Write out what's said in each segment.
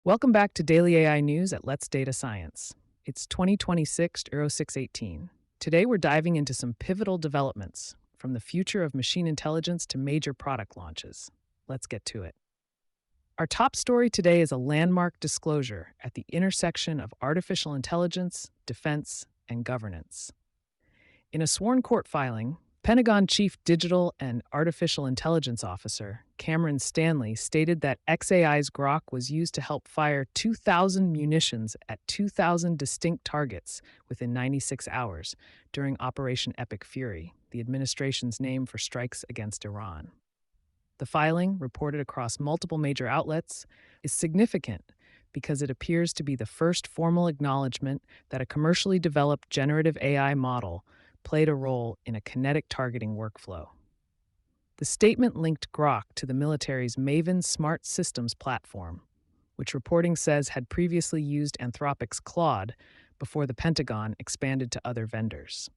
Welcome back to Daily AI News at Let's Data Science. It's 2026 Euro 618. Today we're diving into some pivotal developments, from the future of machine intelligence to major product launches. Let's get to it. Our top story today is a landmark disclosure at the intersection of artificial intelligence, defense, and governance. In a sworn court filing, Pentagon Chief Digital and Artificial Intelligence Officer Cameron Stanley stated that xAI's Grok was used to help fire 2,000 munitions at 2,000 distinct targets within 96 hours during Operation Epic Fury, the administration's name for strikes against Iran. The filing, reported across multiple major outlets, is significant because it appears to be the first formal acknowledgement that a commercially developed generative AI model played a role in a kinetic targeting workflow. The statement linked Grok to the military's Maven Smart Systems platform, which reporting says had previously used Anthropic's Claude before the Pentagon expanded to other vendors.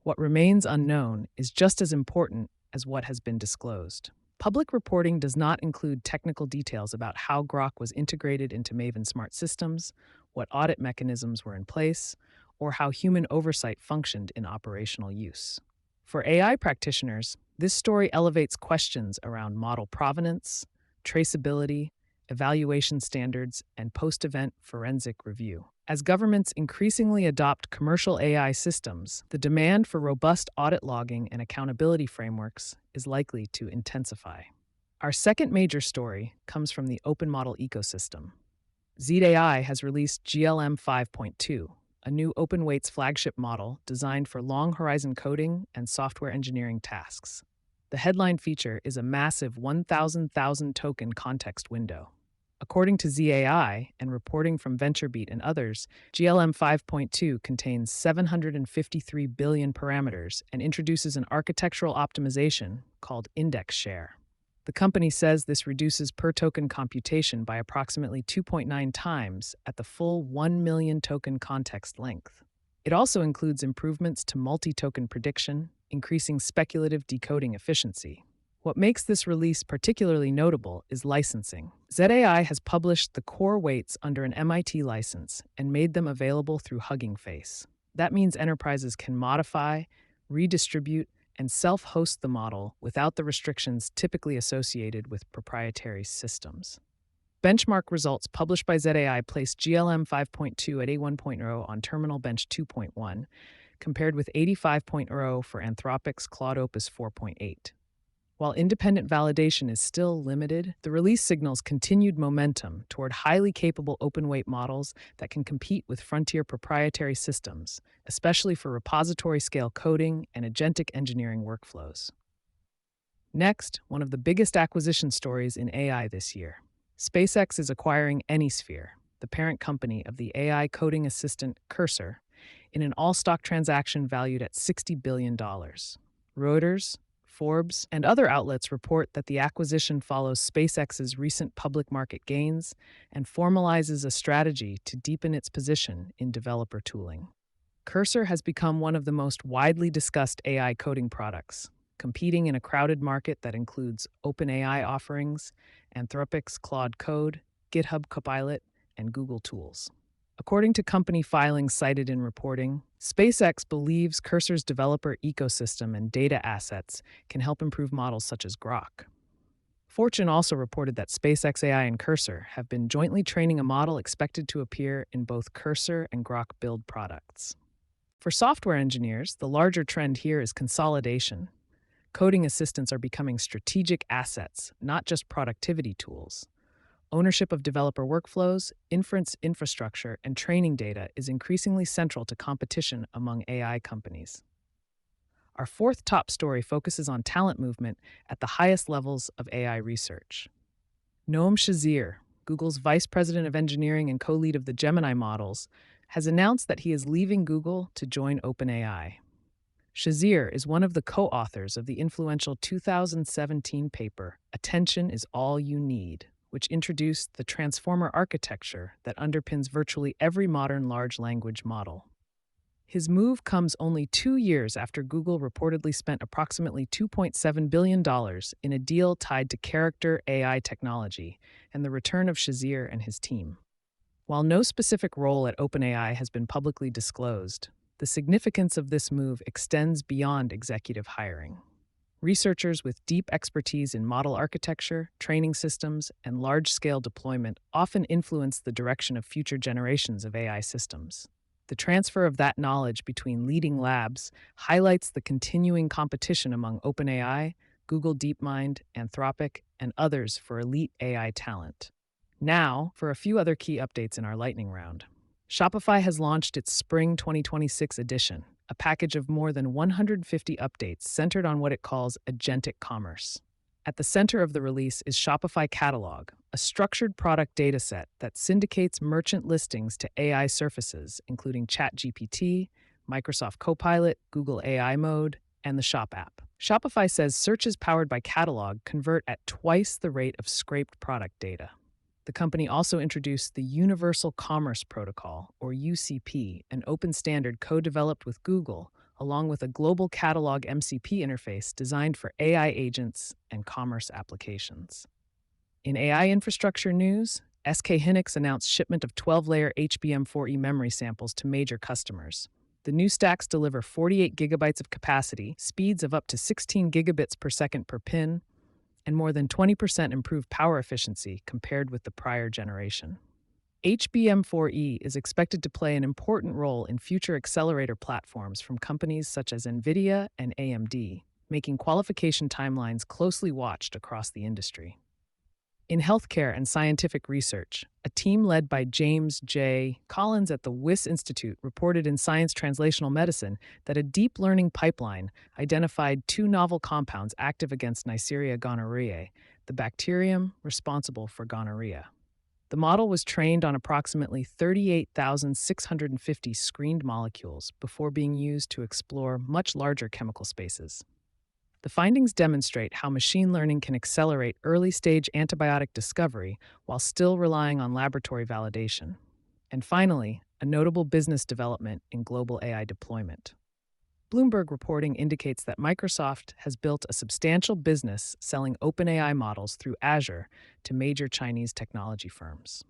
What remains unknown is just as important as what has been disclosed. Public reporting does not include technical details about how Grok was integrated into Maven Smart Systems, what audit mechanisms were in place, or how human oversight functioned in operational use. For AI practitioners, this story elevates questions around model provenance, traceability, evaluation standards, and post-event forensic review. As governments increasingly adopt commercial AI systems, the demand for robust audit logging and accountability frameworks is likely to intensify. Our second major story comes from the open model ecosystem. ZAI has released GLM 5.2, a new open-weights flagship model designed for long-horizon coding and software engineering tasks. The headline feature is a massive 1,000,000 token context window. According to ZAI and reporting from VentureBeat and others, GLM 5.2 contains 753 billion parameters and introduces an architectural optimization called index share. The company says this reduces per-token computation by approximately 2.9 times at the full 1 million token context length. It also includes improvements to multi-token prediction, increasing speculative decoding efficiency. What makes this release particularly notable is licensing. ZAI has published the core weights under an MIT license and made them available through Hugging Face. That means enterprises can modify, redistribute, and self-host the model without the restrictions typically associated with proprietary systems. Benchmark results published by ZAI placed GLM 5.2 at A1.0 on Terminal Bench 2.1, compared with 85.0 for Anthropic's Claude Opus 4.8. While independent validation is still limited, the release signals continued momentum toward highly capable open-weight models that can compete with frontier proprietary systems, especially for repository-scale coding and agentic engineering workflows. Next, one of the biggest acquisition stories in AI this year. SpaceX is acquiring Anysphere, the parent company of the AI coding assistant Cursor, in an all-stock transaction valued at $60 billion. Reuters, Forbes, and other outlets report that the acquisition follows SpaceX's recent public market gains and formalizes a strategy to deepen its position in developer tooling. Cursor has become one of the most widely discussed AI coding products, competing in a crowded market that includes OpenAI offerings, Anthropic's Claude Code, GitHub Copilot, and Google Tools. According to company filings cited in reporting, SpaceX believes Cursor's developer ecosystem and data assets can help improve models such as Grok. Fortune also reported that SpaceX AI and Cursor have been jointly training a model expected to appear in both Cursor and Grok build products. For software engineers, the larger trend here is consolidation. Coding assistants are becoming strategic assets, not just productivity tools. Ownership of developer workflows, inference infrastructure, and training data is increasingly central to competition among AI companies. Our fourth top story focuses on talent movement at the highest levels of AI research. Noam Shazir, Google's vice president of engineering and co-lead of the Gemini models, has announced that he is leaving Google to join OpenAI. Shazir is one of the co-authors of the influential 2017 paper, Attention is All You Need, which introduced the transformer architecture that underpins virtually every modern large language model. His move comes only 2 years after Google reportedly spent approximately $2.7 billion in a deal tied to character AI technology and the return of Shazir and his team. While no specific role at OpenAI has been publicly disclosed, the significance of this move extends beyond executive hiring. Researchers with deep expertise in model architecture, training systems, and large scale deployment often influence the direction of future generations of AI systems. The transfer of that knowledge between leading labs highlights the continuing competition among OpenAI, Google DeepMind, Anthropic, and others for elite AI talent. Now, for a few other key updates in our lightning round. Shopify has launched its Spring 2026 edition, a package of more than 150 updates centered on what it calls agentic commerce. At the center of the release is Shopify Catalog, a structured product dataset that syndicates merchant listings to AI surfaces, including ChatGPT, Microsoft Copilot, Google AI Mode, and the Shop app. Shopify says searches powered by Catalog convert at twice the rate of scraped product data. The company also introduced the Universal Commerce Protocol, or UCP, an open standard co-developed with Google, along with a global catalog MCP interface designed for AI agents and commerce applications. In AI infrastructure news, SK Hynix announced shipment of 12-layer HBM4E memory samples to major customers. The new stacks deliver 48 gigabytes of capacity, speeds of up to 16 gigabits per second per pin, and more than 20% improved power efficiency compared with the prior generation. HBM4E is expected to play an important role in future accelerator platforms from companies such as NVIDIA and AMD, making qualification timelines closely watched across the industry. In healthcare and scientific research, a team led by James J. Collins at the Wyss Institute reported in Science Translational Medicine that a deep learning pipeline identified two novel compounds active against Neisseria gonorrhoeae, the bacterium responsible for gonorrhea. The model was trained on approximately 38,650 screened molecules before being used to explore much larger chemical spaces. The findings demonstrate how machine learning can accelerate early-stage antibiotic discovery while still relying on laboratory validation. And finally, a notable business development in global AI deployment. Bloomberg reporting indicates that Microsoft has built a substantial business selling OpenAI models through Azure to major Chinese technology firms.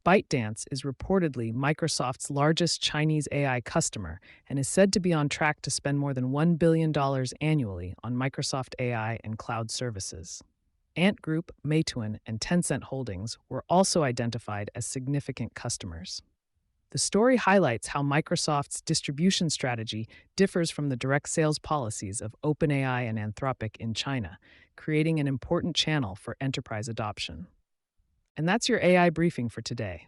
ByteDance is reportedly Microsoft's largest Chinese AI customer and is said to be on track to spend more than $1 billion annually on Microsoft AI and cloud services. Ant Group, Meituan, and Tencent Holdings were also identified as significant customers. The story highlights how Microsoft's distribution strategy differs from the direct sales policies of OpenAI and Anthropic in China, creating an important channel for enterprise adoption. And that's your AI briefing for today.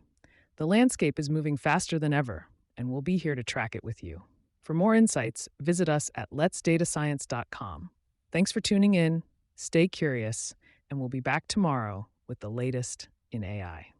The landscape is moving faster than ever, and we'll be here to track it with you. For more insights, visit us at letsdatascience.com. Thanks for tuning in, stay curious, and we'll be back tomorrow with the latest in AI.